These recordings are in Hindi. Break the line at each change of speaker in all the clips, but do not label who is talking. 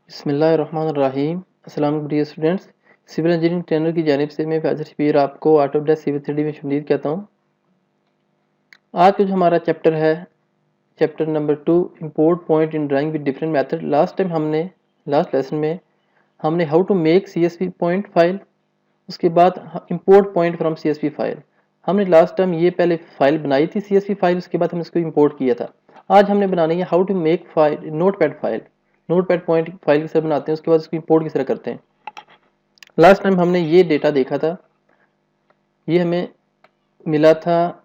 बिस्मिल्लाहिर्रहमानिर्रहीम। अस्सलाम वालेकुम dear students. Civil engineering trainer की जानिब से मैं फैज़ल शबीर आपको ऑटोडेस्क सिविल 3D में खुशामदीद कहता हूँ। आज का जो हमारा चैप्टर है, chapter number 2, import point in drawing with different method. Last lesson में हमने how to make CSV point file, उसके बाद import point from CSV file. हमने लास्ट टाइम ये पहले फाइल बनाई थी CSV फाइल, उसके बाद हमने इसको इंपोर्ट किया था। आज हमने बनानी है how to make file notepad file. Notepad point file किस तरह बनाते हैं, उसके बाद इसको इंपोर्ट किस तरह करते हैं। लास्ट टाइम हमने ये डेटा देखा था, ये हमें मिला था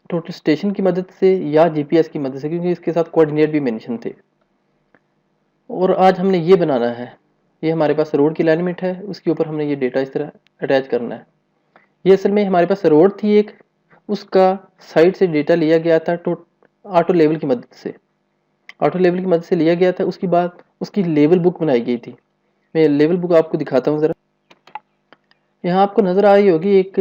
टोटल स्टेशन की मदद से या GPS की मदद से, क्योंकि इसके साथ कोऑर्डिनेट भी मेंशन थे। और आज हमने ये बनाना है, ये हमारे पास रोड की अलाइनमेंट है, उसके ऊपर हमने ये डेटा इस तरह अटैच करना है। ये असल में हमारे पास रोड थी एक, उसका साइड से डेटा लिया गया था ऑटो लेवल की मदद से। ऑटो लेवल की मदद से लिया गया था, उसके बाद उसकी लेवल बुक बनाई गई थी। मैं लेवल बुक आपको दिखाता हूँ ज़रा। यहाँ आपको नज़र आ रही होगी एक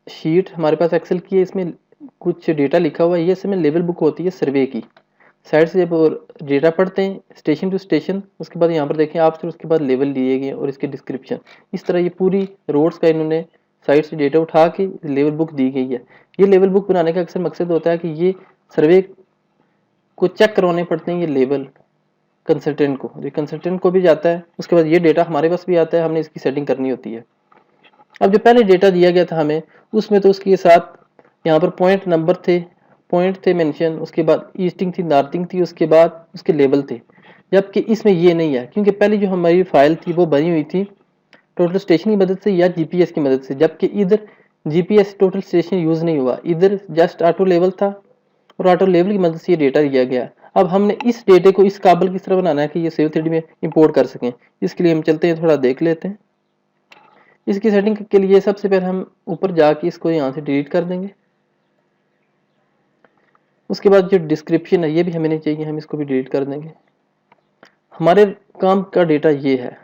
शीट हमारे पास एक्सेल की है, इसमें कुछ डेटा लिखा हुआ है। ये इसमें लेवल बुक होती है सर्वे की। साइड से जब डेटा पढ़ते हैं स्टेशन टू स्टेशन, उसके बाद यहाँ पर देखें आप, फिर उसके बाद लेवल दिए गए और इसके डिस्क्रिप्शन। इस तरह ये पूरी रोड्स का इन्होंने साइड से डेटा उठा के लेवल बुक दी गई है। ये लेवल बुक बनाने का अक्सर मकसद होता है कि ये सर्वे को चेक करवाने पड़ते हैं, ये लेवल कंसल्टेंट को, जो कंसल्टेंट को भी जाता है, उसके बाद ये डेटा हमारे पास भी आता है, हमने इसकी सेटिंग करनी होती है। अब जो पहले डेटा दिया गया था हमें, उसमें तो उसके साथ यहाँ पर पॉइंट नंबर थे, पॉइंट थे मेंशन, उसके बाद ईस्टिंग थी, नॉर्थिंग थी, उसके बाद उसके लेवल थे। जबकि इसमें ये नहीं है, क्योंकि पहले जो हमारी फाइल थी वो बनी हुई थी टोटल स्टेशन की मदद से या GPS की मदद से, जबकि इधर GPS टोटल स्टेशन यूज़ नहीं हुआ, इधर जस्ट ऑटो लेवल था और ऑटो लेवल की मदद से ये डेटा दिया गया। अब हमने इस डेटे को इस काबिल किस तरह बनाना है कि ये सिविल 3D में इंपोर्ट कर सकें। इसके लिए हम चलते हैं, थोड़ा देख लेते हैं। इसकी सेटिंग के लिए सबसे पहले हम ऊपर जाके इसको यहाँ से डिलीट कर देंगे। उसके बाद जो डिस्क्रिप्शन है ये भी हमें नहीं चाहिए, हम इसको भी डिलीट कर देंगे। हमारे काम का डेटा ये है,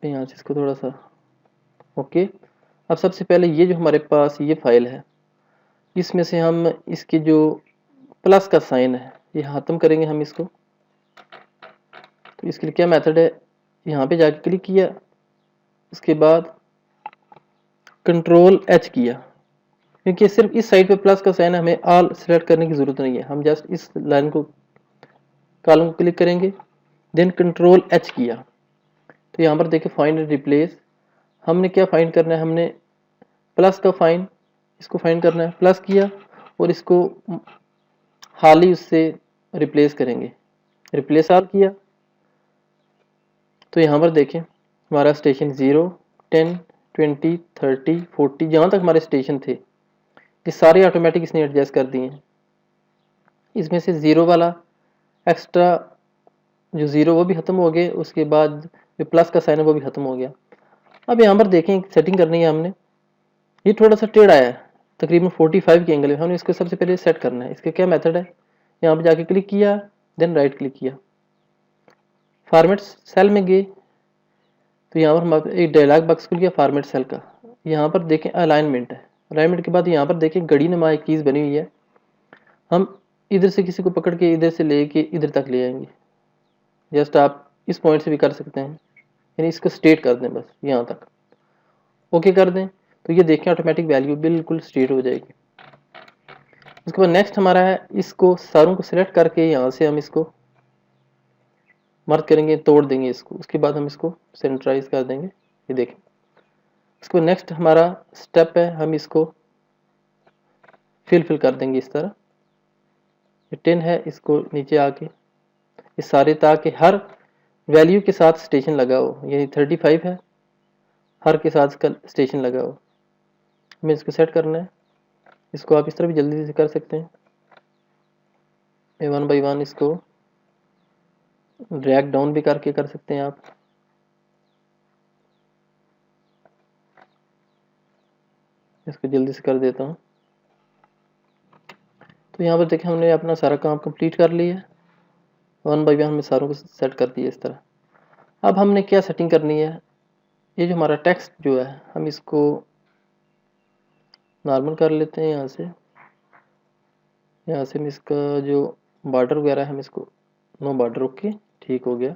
यहाँ से इसको थोड़ा सा ओके। अब सबसे पहले ये जो हमारे पास ये फाइल है, इसमें से हम इसके जो प्लस का साइन है ये ख़त्म करेंगे हम इसको। तो इसके लिए क्या मेथड है, यहाँ पे जाके क्लिक किया, उसके बाद कंट्रोल H किया, क्योंकि सिर्फ इस साइड पे प्लस का साइन है, हमें ऑल सेलेक्ट करने की ज़रूरत नहीं है। हम जस्ट इस लाइन को, कॉलम को क्लिक करेंगे, देन कंट्रोल H किया। तो यहाँ पर देखिए फाइंड एंड रिप्लेस, हमने क्या फाइंड करना है, हमने प्लस का फाइंड, इसको फाइंड करना है। प्लस किया और इसको हाल ही उससे रिप्लेस करेंगे, रिप्लेस ऑल किया। तो यहाँ पर देखें हमारा स्टेशन 0, 10, 20, 30, 40 जहाँ तक हमारे स्टेशन थे ये सारे ऑटोमेटिक इसने एडजस्ट कर दिए हैं। इसमें से 0 वाला एक्स्ट्रा जो 0 वो भी ख़त्म हो गए, उसके बाद जो प्लस का साइन है वो भी ख़त्म हो गया। अब यहाँ पर देखें सेटिंग करनी है हमने, ये थोड़ा सा टेढ़ा है तकरीबन 45 के एंगल में, हमने इसको सबसे पहले सेट करना है। इसका क्या मेथड है, यहाँ पर जाके क्लिक किया, देन राइट क्लिक किया, फॉर्मेट सेल में गए। तो यहाँ पर हमारे एक डायलॉग बॉक्स खुल गया फॉर्मेट सेल का। यहाँ पर देखें अलाइनमेंट है, अलाइनमेंट के बाद यहाँ पर देखें घड़ी नुमा एक कीज़ बनी हुई है, हम इधर से किसी को पकड़ के इधर से लेके इधर तक ले आएंगे। जस्ट आप इस पॉइंट से भी कर सकते हैं, यानी इसको स्ट्रेट कर दें, बस यहाँ तक ओके कर दें। तो ये देखें ऑटोमेटिक वैल्यू बिल्कुल स्ट्रेट हो जाएगी। उसके बाद नेक्स्ट हमारा है, इसको सारों को सिलेक्ट करके यहाँ से हम इसको मर्ज करेंगे, तोड़ देंगे इसको। उसके बाद हम इसको सेंट्राइज कर देंगे, ये देखें। उसके बाद नेक्स्ट हमारा स्टेप है, हम इसको फिल कर देंगे इस तरह। ये 10 है, इसको नीचे आके ये सारे, ताकि हर वैल्यू के साथ स्टेशन लगा हो, यानी 35 है, हर के साथ इसका स्टेशन लगा हो। हमें इसको सेट करना है। इसको आप इस तरह भी जल्दी से कर सकते हैं, वन बाई वन इसको ड्रैग डाउन भी करके कर सकते हैं आप। इसको जल्दी से कर देता हूँ। तो यहाँ पर देखें हमने अपना सारा काम कंप्लीट कर लिया है, वन बाई वन हमने सारों को सेट कर दिया इस तरह। अब हमने क्या सेटिंग करनी है, ये जो हमारा टेक्स्ट जो है हम इसको नॉर्मल कर लेते हैं। यहाँ से हम इसका जो बॉर्डर वगैरह है हम इसको नो बॉर्डर, ओके ठीक हो गया।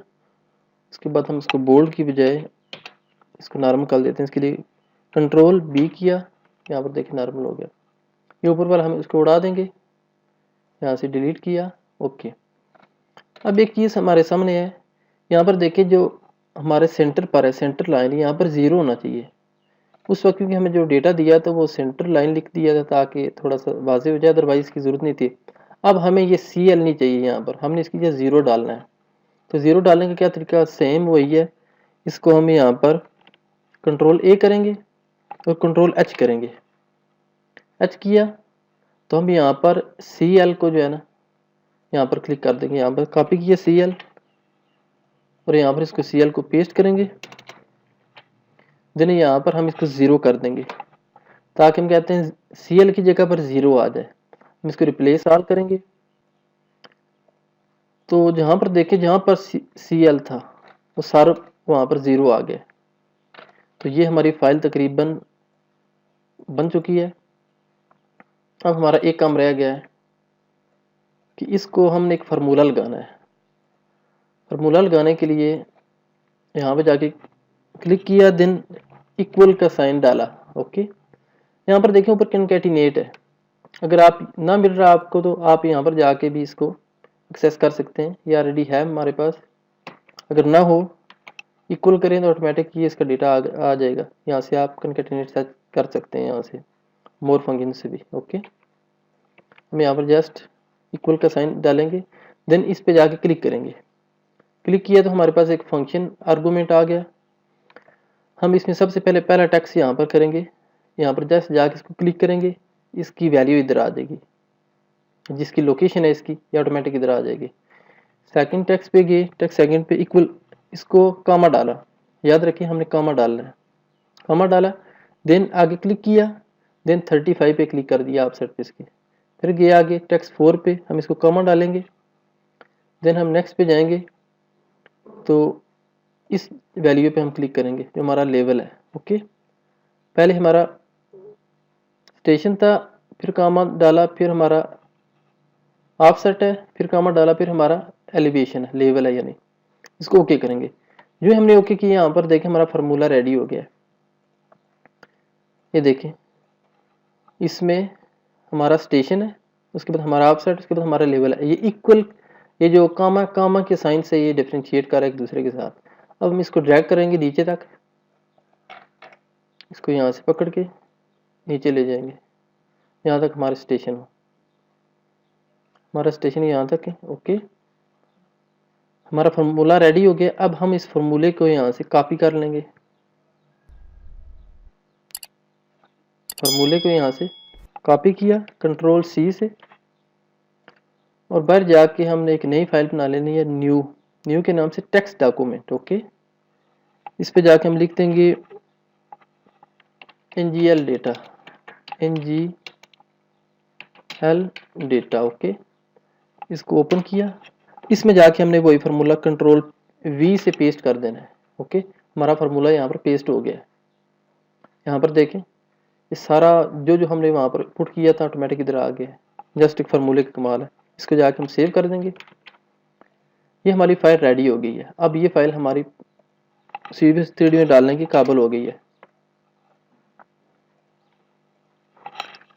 उसके बाद हम इसको बोल्ड की बजाय इसको नॉर्मल कर देते हैं। इसके लिए कंट्रोल बी किया, यहाँ पर देखिए नॉर्मल हो गया। ये ऊपर वाला हम इसको उड़ा देंगे, यहाँ से डिलीट किया, ओके। अब एक चीज़ हमारे सामने है, यहाँ पर देखिए जो हमारे सेंटर पर है, सेंटर लाइन, यहाँ पर 0 होना चाहिए। उस वक्त क्योंकि हमें जो डेटा दिया था वो सेंटर लाइन लिख दिया था ताकि थोड़ा सा वाज़ेह हो जाए, अदरवाइज इसकी ज़रूरत नहीं थी। अब हमें ये CL नहीं चाहिए, यहाँ पर हमने इसकी जगह 0 डालना है। तो 0 डालने का क्या तरीका, सेम वही है। इसको हम यहाँ पर कंट्रोल A करेंगे और कंट्रोल H करेंगे। H किया तो हम यहाँ पर CL को जो है ना यहाँ पर क्लिक कर देंगे, यहाँ पर कॉपी किया CL और यहाँ पर इसको CL को पेस्ट करेंगे। देन यहाँ पर हम इसको 0 कर देंगे ताकि हम कहते हैं CL की जगह पर 0 आ जाए। हम इसको रिप्लेस ऑल करेंगे तो जहाँ पर देखें जहाँ पर CL था वो सारा वहाँ पर 0 आ गया। तो ये हमारी फाइल तकरीबन बन चुकी है। अब हमारा एक काम रह गया है कि इसको हमने एक फार्मूला लगाना है। फार्मूला लगाने के लिए यहाँ पे जाके क्लिक किया, देन इक्वल का साइन डाला, ओके। यहाँ पर देखिए ऊपर कंकैटिनेट है। अगर आप ना मिल रहा आपको तो आप यहाँ पर जाके भी इसको एक्सेस कर सकते हैं, ये ऑलरेडी है हमारे पास। अगर ना हो इक्वल करें तो ऑटोमेटिक ये इसका डेटा आ जाएगा। यहाँ से आप कंकैटिनेट सेट कर सकते हैं, यहाँ से मोर फंक्शन से भी, ओके। हम यहाँ पर जस्ट इक्वल का साइन डालेंगे, देन इस पे जाके क्लिक करेंगे। क्लिक किया तो हमारे पास एक फंक्शन आर्गूमेंट आ गया। हम इसमें सबसे पहले पहला टेक्स्ट यहाँ पर करेंगे, यहाँ पर जस्ट जाके इसको क्लिक करेंगे, इसकी वैल्यू इधर आ जाएगी, जिसकी लोकेशन है इसकी ये ऑटोमेटिक इधर आ जाएगी। सेकंड टेक्स्ट पे गए, टेक्स्ट सेकंड पे इक्वल, इसको कामा डाला, याद रखिए हमने कामा डालना है, कामा डाला, देन आगे क्लिक किया, देन 35 पे क्लिक कर दिया ऑफसेट पे इसके, फिर गए आगे टेक्स्ट 4 पे, हम इसको कामा डालेंगे, देन हम नेक्स्ट पे जाएंगे तो इस वैल्यू पे हम क्लिक करेंगे जो हमारा लेवल है, ओके। पहले हमारा स्टेशन था, फिर कामा डाला, फिर हमारा ऑफसेट है, फिर कामा डाला, फिर हमारा एलिवेशन है, लेवल है यानी। इसको ओके करेंगे। जो हमने ओके किया यहाँ पर देखें हमारा फार्मूला रेडी हो गया है। ये देखें इसमें हमारा स्टेशन है, उसके बाद हमारा ऑफसेट, उसके बाद हमारा लेवल है। ये इक्वल, ये जो कामा कामा के साइन से ये डिफरेंशिएट कर रहा है एक दूसरे के साथ। अब हम इसको ड्रैग करेंगे नीचे तक, इसको यहाँ से पकड़ के नीचे ले जाएंगे, यहाँ तक हमारा स्टेशन हो। हमारा स्टेशन यहाँ तक है, ओके। हमारा फार्मूला रेडी हो गया। अब हम इस फार्मूले को यहाँ से कॉपी कर लेंगे, फार्मूले को यहाँ से कॉपी किया कंट्रोल C से, और बाहर जाके हमने एक नई फाइल बना लेनी है, न्यू के नाम से टेक्स्ट डॉक्यूमेंट, ओके। इस पे जाके हम लिख देंगे NGL data, NGL data, okay. इसको ओपन किया, इसमें जाके हमने वही फार्मूला कंट्रोल V से पेस्ट कर देना है, ओके। हमारा फार्मूला यहाँ पर पेस्ट हो गया है। यहाँ पर देखें ये सारा जो हमने वहाँ पर पुट किया था ऑटोमेटिक इधर आ गया है, जस्ट एक फार्मूले का कमाल है। इसको जाके हम सेव कर देंगे। ये हमारी फाइल रेडी हो गई है। अब ये फाइल हमारी CV3D में डालने की काबिल हो गई है।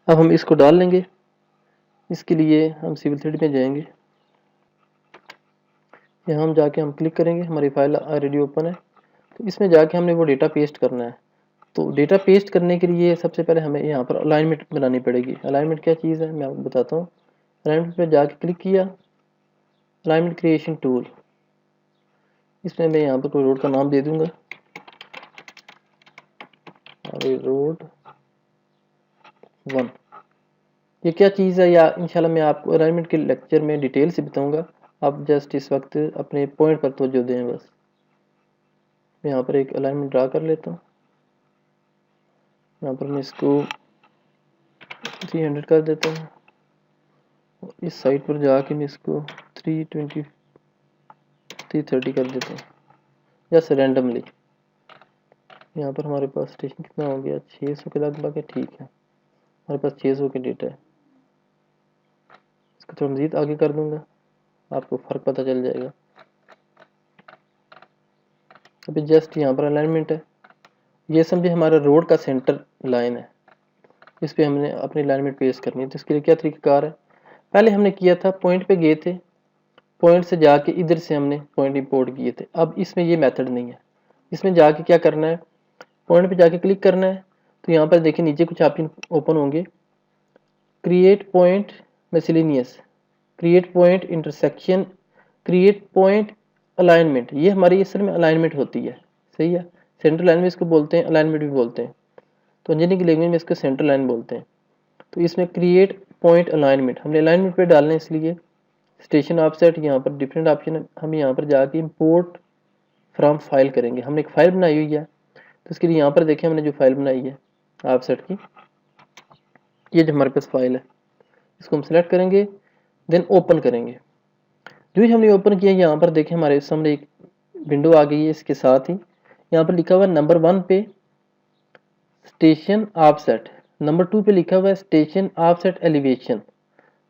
अब हम इसको डाल लेंगे। इसके लिए हम CV3D में जाएंगे, यहाँ हम जाके हम क्लिक करेंगे, हमारी फाइल ऑलरेडी ओपन है। तो इसमें जाके हमने वो डेटा पेस्ट करना है। तो डेटा पेस्ट करने के लिए सबसे पहले हमें यहाँ पर अलाइनमेंट बनानी पड़ेगी। अलाइनमेंट क्या चीज़ है मैं आपको बताता हूँ। अलाइनमेंट पे जाके क्लिक किया, अलाइनमेंट क्रिएशन टूल, इसमें मैं यहाँ पर कोई रोड का नाम दे दूंगा, रोड 1। ये क्या चीज़ है या इंशाल्लाह मैं आपको अलाइनमेंट के लेक्चर में डिटेल से बताऊंगा। आप जस्ट इस वक्त अपने पॉइंट पर तवज्जो दें बस। मैं यहाँ पर एक अलाइनमेंट ड्रा कर लेता हूँ। यहाँ पर मैं इसको 300 कर देता हूँ। इस साइड पर जाके मैं इसको 320 330 कर देता हूँ, जस्ट रैंडमली। यहाँ पर हमारे पास स्टेशन कितना हो गया, 600 के लगभग है, ठीक है। हमारे पास 600 के डेटा है। इसको थोड़ा मज़ीद आगे कर दूंगा, आपको फ़र्क पता चल जाएगा। अभी जस्ट यहाँ पर अलाइनमेंट है, ये समझे हमारा रोड का सेंटर लाइन है, इस पे हमने अपनी अलाइनमेंट पेश करनी है। तो इसके लिए क्या तरीकाकार है, पहले हमने किया था पॉइंट पे गए थे, पॉइंट से जाके इधर से हमने पॉइंट इंपोर्ट किए थे। अब इसमें ये मेथड नहीं है, इसमें जाके क्या करना है, पॉइंट पे जाके क्लिक करना है। तो यहाँ पर देखिए नीचे कुछ ऑप्शन ओपन होंगे, create point miscellaneous, create point intersection, create point alignment, ये हमारी असल में अलाइनमेंट होती है, सही है। सेंट्रल लाइन में इसको बोलते हैं, अलाइनमेंट भी बोलते हैं, तो इंजीनियरिंग की लैंग्वेज में इसको सेंट्रल लाइन बोलते हैं। तो इसमें क्रिएट पॉइंट अलाइनमेंट हमने अलाइनमेंट पे डालना है, इसलिए स्टेशन ऑफसेट यहाँ पर डिफरेंट ऑप्शन है, हम यहाँ पर जाके इंपोर्ट फ्रॉम फाइल करेंगे। हमने एक फाइल बनाई हुई है, तो इसके लिए यहाँ पर देखें हमने जो फाइल बनाई है ऑफसेट की, ये जो हमारे पास फाइल है, इसको हम सिलेक्ट करेंगे, देन ओपन करेंगे। जो ही हमने ओपन किया यहाँ पर देखें हमारे सामने एक विंडो आ गई है, इसके साथ ही यहाँ पर लिखा हुआ है नंबर 1 पे स्टेशन ऑफसेट, नंबर 2 पे लिखा हुआ है स्टेशन ऑफसेट एलिवेशन,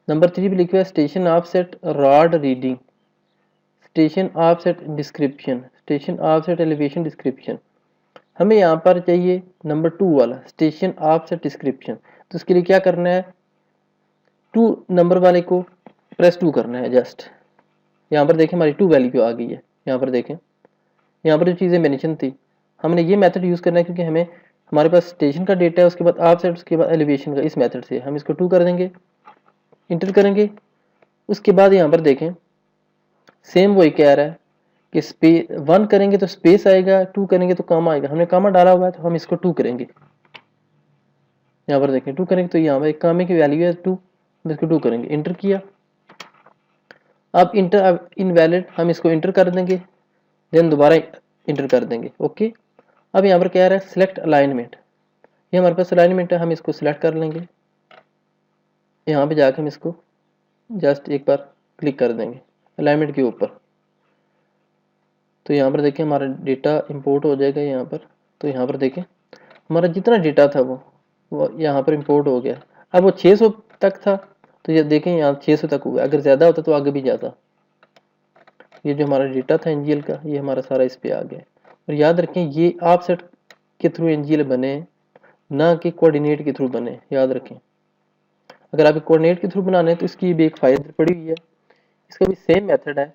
नंबर 3 पे लिखा हुआ है station offset rod reading, station offset description, station offset elevation description. हमें यहाँ पर चाहिए नंबर 2 वाला स्टेशन ऑफसेट डिस्क्रिप्शन। तो इसके लिए क्या करना है, 2 नंबर वाले को प्रेस 2 करना है जस्ट। यहाँ पर देखें हमारी 2 वैल्यू आ गई है, यहाँ पर देखें, यहाँ पर जो चीज़ें मेंशन थी हमने ये मेथड यूज़ करना है, क्योंकि हमें हमारे पास स्टेशन का डेटा है, उसके बाद ऑफसेट, उसके बाद एलिवेशन का, इस मेथड से हम इसको 2 कर देंगे, इंटर करेंगे। उसके बाद यहाँ पर देखें सेम वही कह रहा है कि 1 करेंगे तो स्पेस आएगा, 2 करेंगे तो कामा आएगा, हमने कामा डाला हुआ है तो हम इसको 2 करेंगे। यहाँ पर देखें 2 करेंगे तो यहाँ पर कामे की वैल्यू है 2, हम इसको 2 करेंगे, इंटर किया। अब इंटर इनवैलिड हम इसको इंटर कर देंगे, देन दोबारा इंटर कर देंगे, ओके। अब यहाँ पर क्या रहा है सिलेक्ट अलाइनमेंट, ये हमारे पास अलाइनमेंट है, हम इसको सिलेक्ट कर लेंगे। यहाँ पे जाकर हम इसको जस्ट एक बार क्लिक कर देंगे अलाइनमेंट के ऊपर, तो यहाँ पर देखें हमारा डेटा इंपोर्ट हो जाएगा यहाँ पर। तो यहाँ पर देखें हमारा जितना डेटा था वो यहाँ पर इंपोर्ट हो गया। अब वो 600 तक था, तो ये देखें यहाँ 600 तक हुआ, अगर ज़्यादा होता तो आगे भी जाता। ये जो हमारा डेटा था एनजीएल का, ये हमारा सारा इस पे आ गया। और याद रखें ये ऑफसेट के थ्रू एनजीएल बने, ना कि कोऑर्डिनेट के थ्रू बने, याद रखें। अगर आप कोऑर्डिनेट के थ्रू बनाने हैं तो इसकी भी एक फाइल पड़ी हुई है, इसका भी सेम मेथड है।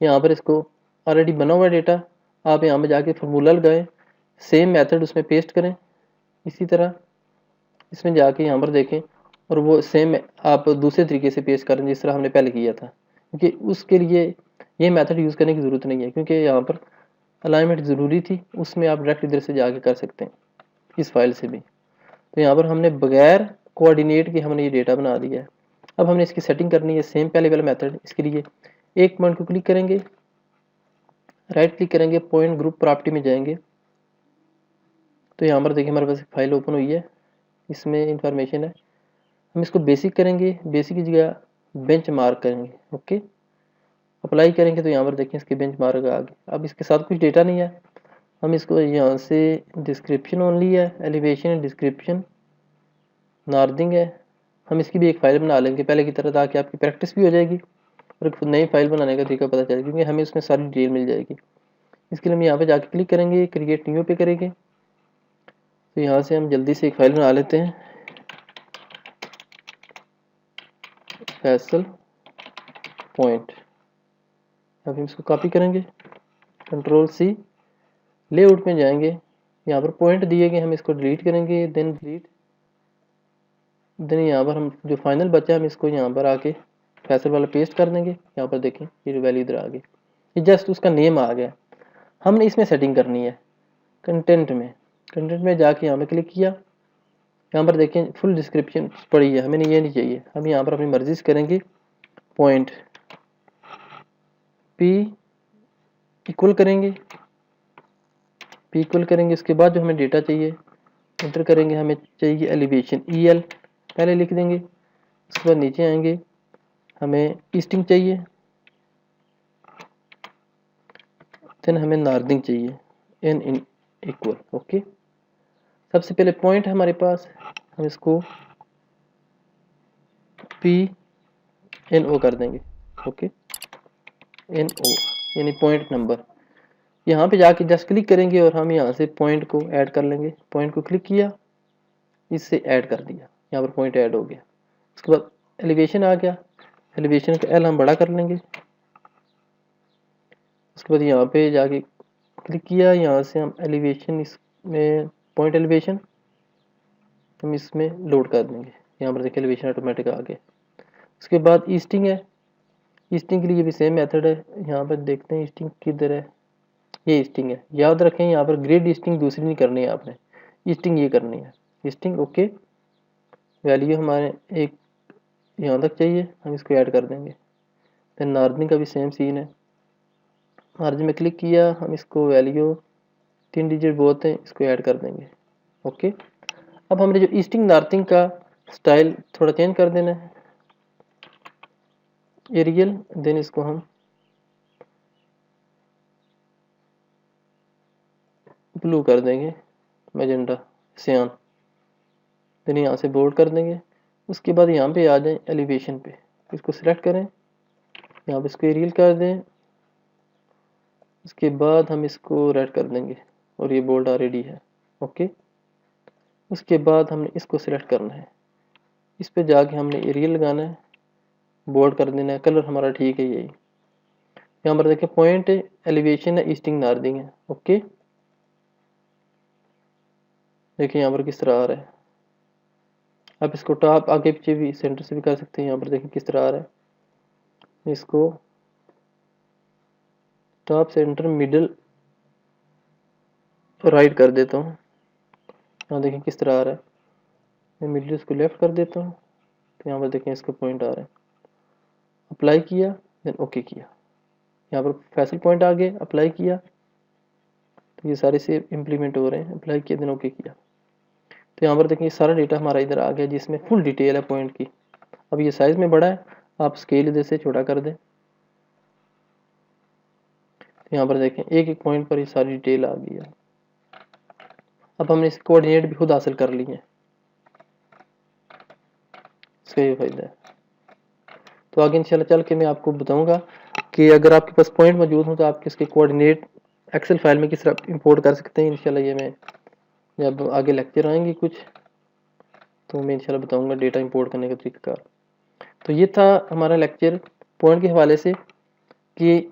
यहाँ पर इसको ऑलरेडी बना हुआ डेटा, आप यहाँ पे जाके फार्मूला लगाएं, सेम मेथड उसमें पेस्ट करें, इसी तरह इसमें जाके यहाँ पर देखें, और वो सेम आप दूसरे तरीके से पेस्ट करें जिस तरह हमने पहले किया था, क्योंकि उसके लिए ये मेथड यूज़ करने की ज़रूरत नहीं है, क्योंकि यहाँ पर अलाइनमेंट ज़रूरी थी, उसमें आप डायरेक्ट इधर से जाके कर सकते हैं इस फाइल से भी। तो यहाँ पर हमने बगैर कोऑर्डिनेट के हमने ये डेटा बना दिया है। अब हमने इसकी सेटिंग करनी है सेम पहले वाला मेथड। इसके लिए एक पॉइंट को क्लिक करेंगे, राइट क्लिक करेंगे, पॉइंट ग्रुप प्रॉपर्टी में जाएंगे, तो यहाँ पर देखिए हमारे पास एक फाइल ओपन हुई है, इसमें इंफॉर्मेशन है। हम इसको बेसिक करेंगे, बेसिक की जगह बेंच मार्क करेंगे, ओके। अप्लाई करेंगे तो यहाँ पर देखें इसके बेंच मार्क आ गए। अब इसके साथ कुछ डेटा नहीं है, हम इसको यहाँ से डिस्क्रिप्शन ओनली है, एलिवेशन डिस्क्रिप्शन नार्दिंग है, हम इसकी भी एक फ़ाइल बना लेंगे पहले की तरह, ताकि आपकी प्रैक्टिस भी हो जाएगी और एक नई फाइल बनाने का तरीका पता चलेगा, क्योंकि हमें उसमें सारी डिटेल मिल जाएगी। इसके लिए हम यहाँ पे जाके क्लिक करेंगे, क्रिएट न्यू पे करेंगे, तो यहाँ से हम जल्दी से एक फाइल बना लेते हैं, फैसल पॉइंट। अब हम इसको कॉपी करेंगे, कंट्रोल सी, लेआउट में जाएंगे, यहाँ पर पॉइंट दिए गए हम इसको डिलीट करेंगे, देन डिलीट, देन यहाँ पर हम जो फाइनल बचा है हम इसको यहाँ पर आके फैसल वाला पेस्ट कर देंगे। यहाँ पर देखें ये जो वैल्यू इधर आ गई, ये जस्ट उसका नेम आ गया। हमने इसमें सेटिंग करनी है कंटेंट में, कंटेंट में जाके यहाँ पे क्लिक किया, यहाँ पर देखें फुल डिस्क्रिप्शन पड़ी है, हमें ये नहीं चाहिए, हम यहाँ पर अपनी मर्जी से करेंगे पॉइंट पी इक्वल करेंगे, पी इक्वल करेंगे, उसके बाद जो हमें डेटा चाहिए इंटर करेंगे, हमें चाहिए एलिवेशन EL पहले लिख देंगे, उसके बाद नीचे आएंगे, हमें ईस्टिंग चाहिए, देन हमें नार्दिंग चाहिए, N इन इक्वल, ओके। सबसे पहले पॉइंट है हमारे पास, हम इसको PNO कर देंगे, ओके, NO यानी पॉइंट नंबर। यहाँ पे जाके जस्ट क्लिक करेंगे और हम यहाँ से पॉइंट को ऐड कर लेंगे। पॉइंट को क्लिक किया, इससे ऐड कर दिया, यहाँ पर पॉइंट ऐड हो गया। उसके बाद एलिवेशन आ गया, एलिवेशन का एल हम बड़ा कर लेंगे। उसके बाद यहाँ पे जाके क्लिक किया, यहाँ से हम एलिवेशन इसमें पॉइंट एलिवेशन हम इसमें लोड कर देंगे। यहाँ पर देखिए एलिवेशन ऑटोमेटिक आ गया। उसके बाद ईस्टिंग है, ईस्टिंग के लिए भी सेम मेथड है। यहाँ पर देखते हैं ईस्टिंग किधर है, ये ईस्टिंग है। याद रखें यहाँ पर ग्रिड ईस्टिंग दूसरी नहीं करनी है आपने, ईस्टिंग ये करनी है। ईस्टिंग ओके, वैल्यू हमारे एक यहाँ तक चाहिए, हम इसको ऐड कर देंगे। देन मार्जिन का भी सेम सीन है, मार्जिन में क्लिक किया, हम इसको वैल्यू 3 डिजिट बहुत हैं, इसको ऐड कर देंगे। ओके, अब हमने जो ईस्टिंग नार्थिंग का स्टाइल थोड़ा चेंज कर देना है, एरियल, देन इसको हम ब्लू कर देंगे, मैजेंटा सियान, देन यहाँ से बोल्ड कर देंगे। उसके बाद यहाँ पे आ जाएं एलिवेशन पे, इसको सिलेक्ट करें, यहाँ पे इसको एरियल कर दें। उसके बाद हम इसको रेड कर देंगे और ये बोल्ड ऑलरेडी है। ओके, उसके बाद हमने इसको सिलेक्ट करना है, इस पे जाके हमने एरियल लगाना है, बोल्ड कर देना है, कलर हमारा ठीक है यही। यहाँ पर देखिए पॉइंट एलिवेशन है, ईस्टिंग नार्थिंग है। ओके, देखिए यहाँ पर किस तरह आ रहा है। आप इसको टॉप आगे पीछे भी सेंटर से भी कर सकते हैं। यहाँ पर देखिए किस तरह आ रहा है, इसको टॉप सेंटर मिडल राइट कर देता हूँ। यहाँ देखें किस तरह आ रहा है, मैं मिडल इसको लेफ्ट कर देता हूँ, तो यहाँ पर देखें इसका पॉइंट आ रहा है। अप्लाई किया, देन ओके किया, यहाँ पर फैसल पॉइंट आ गए, अप्लाई किया तो ये सारे से इम्प्लीमेंट हो रहे हैं। अप्लाई किया, देन ओके किया, तो यहाँ पर देखें सारा डेटा हमारा इधर आ गया जिसमें फुल डिटेल है पॉइंट की। अब ये साइज में बड़ा है, आप स्केल इधर से छोटा कर दें, तो यहाँ पर देखें एक एक पॉइंट पर ये सारी डिटेल आ गई है। अब हमने इसके कोऑर्डिनेट भी खुद हासिल कर लिए हैं, इसका ये फायदा है। तो आगे इंशाल्लाह चल के मैं आपको बताऊंगा कि अगर आपके पास पॉइंट मौजूद हो तो आप इसके कोऑर्डिनेट एक्सेल फाइल में किस तरह इंपोर्ट कर सकते हैं। इंशाल्लाह ये मैं जब आगे लेक्चर आएंगे कुछ तो मैं इंशाल्लाह बताऊंगा डेटा इंपोर्ट करने का तरीका। तो ये था हमारा लेक्चर पॉइंट के हवाले से कि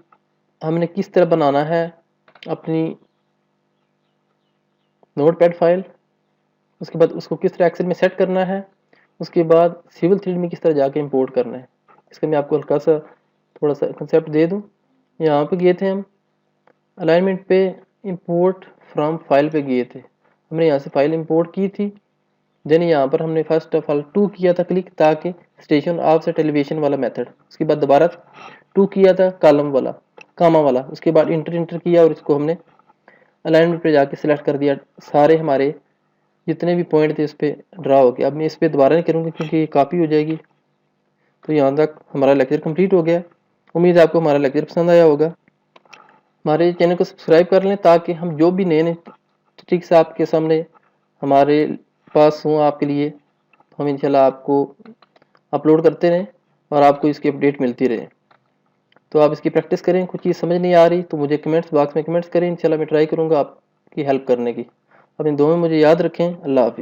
हमने किस तरह बनाना है अपनी नोटपैड फाइल, उसके बाद उसको किस तरह एक्सेल में सेट करना है, उसके बाद सिविल 3D में किस तरह जाके इंपोर्ट करना है। इसका मैं आपको हल्का सा थोड़ा सा कंसेप्ट दे दूं। यहाँ पे गए थे हम अलाइनमेंट पे, इंपोर्ट फ्रॉम फाइल पे गए थे, हमने यहाँ से फाइल इंपोर्ट की थी। देन यहाँ पर हमने फर्स्ट ऑफ ऑल 2 किया था क्लिक, ताकि स्टेशन ऑफसेट एलिवेशन वाला मेथड। उसके बाद दोबारा 2 किया था कॉलम वाला, कामा वाला। उसके बाद इंटर किया और इसको हमने अलाइनमेंट पे जाके सिलेक्ट कर दिया। सारे हमारे जितने भी पॉइंट थे इस पर ड्रा हो गया। अब मैं इस पर दोबारा नहीं करूँगी क्योंकि ये कॉपी हो जाएगी। तो यहाँ तक हमारा लेक्चर कंप्लीट हो गया। उम्मीद है आपको हमारा लेक्चर पसंद आया होगा। हमारे चैनल को सब्सक्राइब कर लें ताकि हम जो भी नए नए ट्रिक्स आपके सामने हमारे पास हों आपके लिए, हम इंशाल्लाह आपको अपलोड करते रहें और आपको इसकी अपडेट मिलती रहे। तो आप इसकी प्रैक्टिस करें। कुछ चीज़ समझ नहीं आ रही तो मुझे कमेंट्स बॉक्स में कमेंट्स करें, इंशाल्लाह मैं ट्राई करूँगा आपकी हेल्प करने की। अपनी दुआ में मुझे याद रखें। अल्लाह हाफिज़।